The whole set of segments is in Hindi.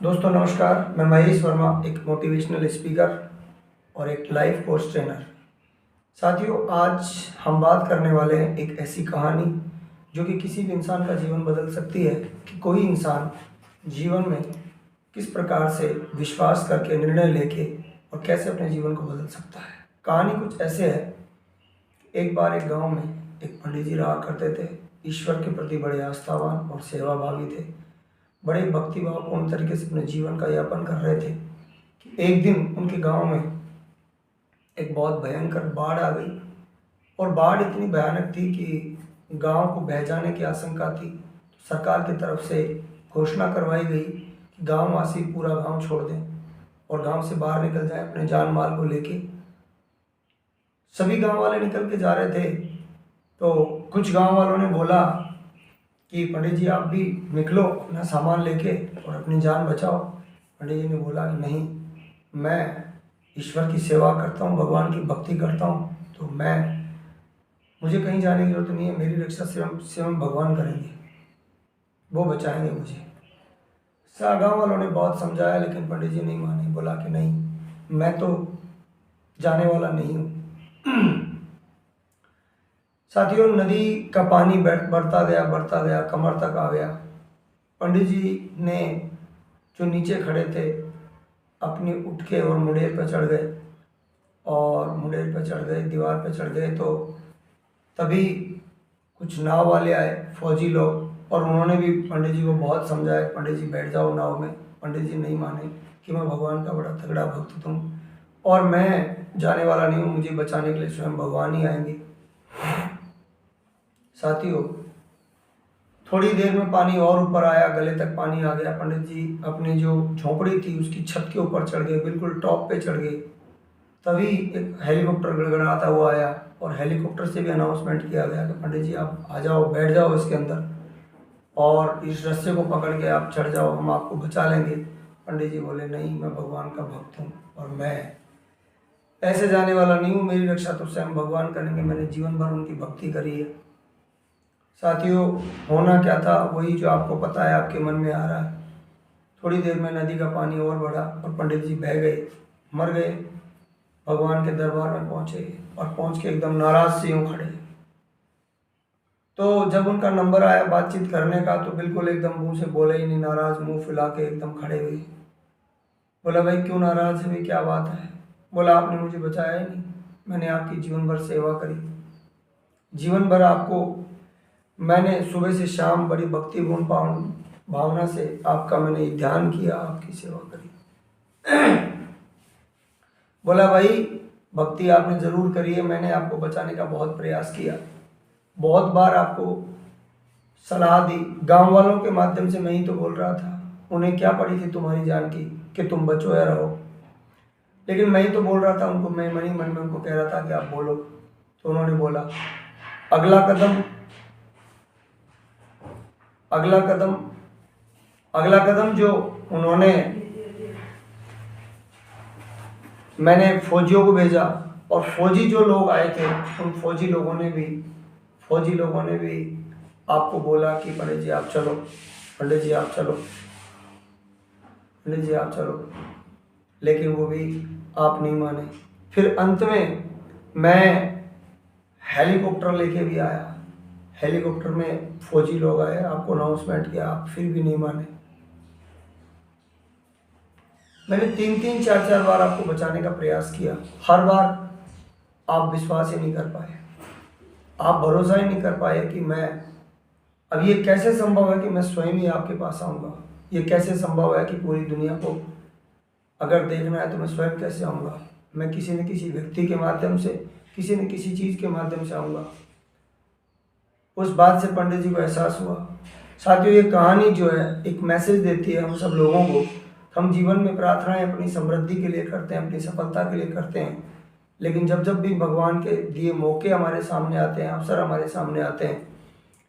दोस्तों नमस्कार। मैं महेश वर्मा, एक मोटिवेशनल स्पीकर और एक लाइफ कोच ट्रेनर। साथियों, आज हम बात करने वाले हैं एक ऐसी कहानी जो कि किसी भी इंसान का जीवन बदल सकती है कि कोई इंसान जीवन में किस प्रकार से विश्वास करके निर्णय लेके और कैसे अपने जीवन को बदल सकता है। कहानी कुछ ऐसे है। एक बार एक गांव में एक पंडित जी रहा करते थे। ईश्वर के प्रति बड़े आस्थावान और सेवाभावी थे। बड़े भक्तिभावपूर्ण तरीके से अपने जीवन का यापन कर रहे थे कि एक दिन उनके गांव में एक बहुत भयंकर बाढ़ आ गई। और बाढ़ इतनी भयानक थी कि गांव को बह जाने की आशंका थी। सरकार की तरफ से घोषणा करवाई गई कि गांववासी पूरा गांव छोड़ दें और गांव से बाहर निकल जाएं अपने जान माल को लेके। सभी गांव वाले निकल के जा रहे थे तो कुछ गांव वालों ने बोला कि पंडित जी आप भी निकलो अपना सामान लेके और अपनी जान बचाओ। पंडित जी ने बोला कि नहीं, मैं ईश्वर की सेवा करता हूँ, भगवान की भक्ति करता हूँ, तो मुझे कहीं जाने की जरूरत नहीं है। मेरी रक्षा स्वयं भगवान करेंगे, वो बचाएंगे मुझे। गाँव वालों ने बहुत समझाया लेकिन पंडित जी नहीं माने। बोला कि नहीं, मैं तो जाने वाला नहीं हूँ। साथियों, नदी का पानी बढ़ता गया, कमर तक आ गया। पंडित जी ने जो नीचे खड़े थे अपनी उठ के और मुंडेर पर चढ़ गए और मुंडेर पर चढ़ गए, दीवार पर चढ़ गए तो तभी कुछ नाव वाले आए, फौजी लोग, और उन्होंने भी पंडित जी को बहुत समझाया, पंडित जी बैठ जाओ नाव में। पंडित जी नहीं माने कि मैं भगवान का बड़ा तगड़ा भक्त हूँ और मैं जाने वाला नहीं हूँ, मुझे बचाने के लिए स्वयं भगवान ही आएंगे। साथियों, थोड़ी देर में पानी और ऊपर आया, गले तक पानी आ गया। पंडित जी अपनी जो झोपड़ी थी उसकी छत के ऊपर चढ़ गए, बिल्कुल टॉप पे चढ़ गए। तभी एक हेलीकॉप्टर गड़गड़ाता हुआ आया और हेलीकॉप्टर से भी अनाउंसमेंट किया गया कि पंडित जी आप आ जाओ, बैठ जाओ इसके अंदर और इस रस्से को पकड़ के आप चढ़ जाओ, हम आपको बचा लेंगे। पंडित जी बोले नहीं, मैं भगवान का भक्त हूँ और मैं ऐसे जाने वाला नहीं हूँ, मेरी रक्षा तो स्वयं भगवान करेंगे, मैंने जीवन भर उनकी भक्ति करी है। साथियों, होना क्या था वही जो आपको पता है, आपके मन में आ रहा है। थोड़ी देर में नदी का पानी और बढ़ा और पंडित जी बह गए, मर गए। भगवान के दरबार में पहुंचे और पहुंच के एकदम नाराज से यूं खड़े। तो जब उनका नंबर आया बातचीत करने का तो बिल्कुल एकदम मुंह से बोले ही नहीं, नाराज मुंह फुला के एकदम खड़े हुए। बोला भाई क्यों नाराज है भाई, क्या बात है? बोला आपने मुझे बचाया ही नहीं, मैंने आपकी जीवन भर सेवा करी, जीवन भर आपको मैंने सुबह से शाम बड़ी भक्तिपूर्ण भावना से आपका मैंने ध्यान किया, आपकी सेवा करी। बोला भाई भक्ति आपने जरूर करी है, मैंने आपको बचाने का बहुत प्रयास किया, बहुत बार आपको सलाह दी, गांव वालों के माध्यम से मैं ही तो बोल रहा था, उन्हें क्या पड़ी थी तुम्हारी जान की कि तुम बचो या रहो, लेकिन मैं ही तो बोल रहा था उनको, मैं मन ही मन में उनको कह रहा था कि आप बोलो। तो उन्होंने बोला अगला कदम अगला कदम जो उन्होंने, मैंने फौजियों को भेजा और फौजी जो लोग आए थे उन फौजी लोगों ने भी आपको बोला कि पंडित जी आप चलो, पंडित जी आप चलो, पंडित जी आप चलो, लेकिन वो भी आप नहीं माने। फिर अंत में मैं हेलीकॉप्टर लेके भी आया, हेलीकॉप्टर में फौजी लोग आए, आपको अनाउंसमेंट किया, आप फिर भी नहीं माने। मैंने 3-3 4-4 बार आपको बचाने का प्रयास किया, हर बार आप विश्वास ही नहीं कर पाए, आप भरोसा ही नहीं कर पाए कि मैं, अब ये कैसे संभव है कि मैं स्वयं ही आपके पास आऊँगा, ये कैसे संभव है कि पूरी दुनिया को अगर देखना है तो मैं स्वयं कैसे आऊँगा, मैं किसी न किसी व्यक्ति के माध्यम से, किसी न किसी चीज़ के माध्यम से आऊँगा। उस बात से पंडित जी को एहसास हुआ। साथियों, ये कहानी जो है एक मैसेज देती है हम सब लोगों को। हम जीवन में प्रार्थनाएं अपनी समृद्धि के लिए करते हैं, अपनी सफलता के लिए करते हैं, लेकिन जब जब भी भगवान के दिए मौके हमारे सामने आते हैं, अवसर हमारे सामने आते हैं,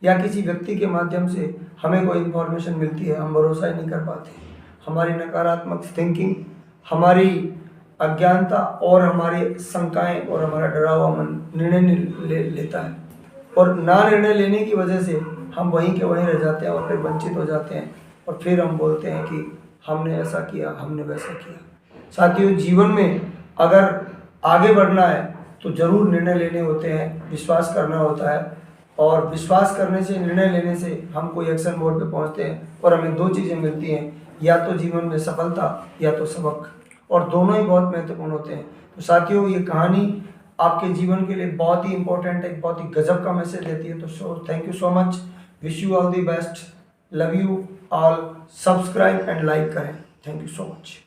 या किसी व्यक्ति के माध्यम से हमें कोई इन्फॉर्मेशन मिलती है, हम भरोसा ही नहीं कर पाते। हमारी नकारात्मक थिंकिंग, हमारी अज्ञानता और हमारी शंकाएं और हमारा डरा हुआ मन निर्णय लेता है, और ना निर्णय लेने की वजह से हम वहीं के वहीं रह जाते हैं और फिर वंचित हो जाते हैं, और फिर हम बोलते हैं कि हमने ऐसा किया, हमने वैसा किया। साथियों, जीवन में अगर आगे बढ़ना है तो ज़रूर निर्णय लेने होते हैं, विश्वास करना होता है, और विश्वास करने से, निर्णय लेने से हम कोई एक्शन मोड पे पहुंचते हैं और हमें दो चीज़ें मिलती हैं, या तो जीवन में सफलता या तो सबक, और दोनों ही बहुत महत्वपूर्ण होते हैं। तो साथियों, ये कहानी आपके जीवन के लिए बहुत ही इंपॉर्टेंट है, बहुत ही गजब का मैसेज देती है। तो thank you so much, wish you all the best, love you all, subscribe and like करें। Thank you so much.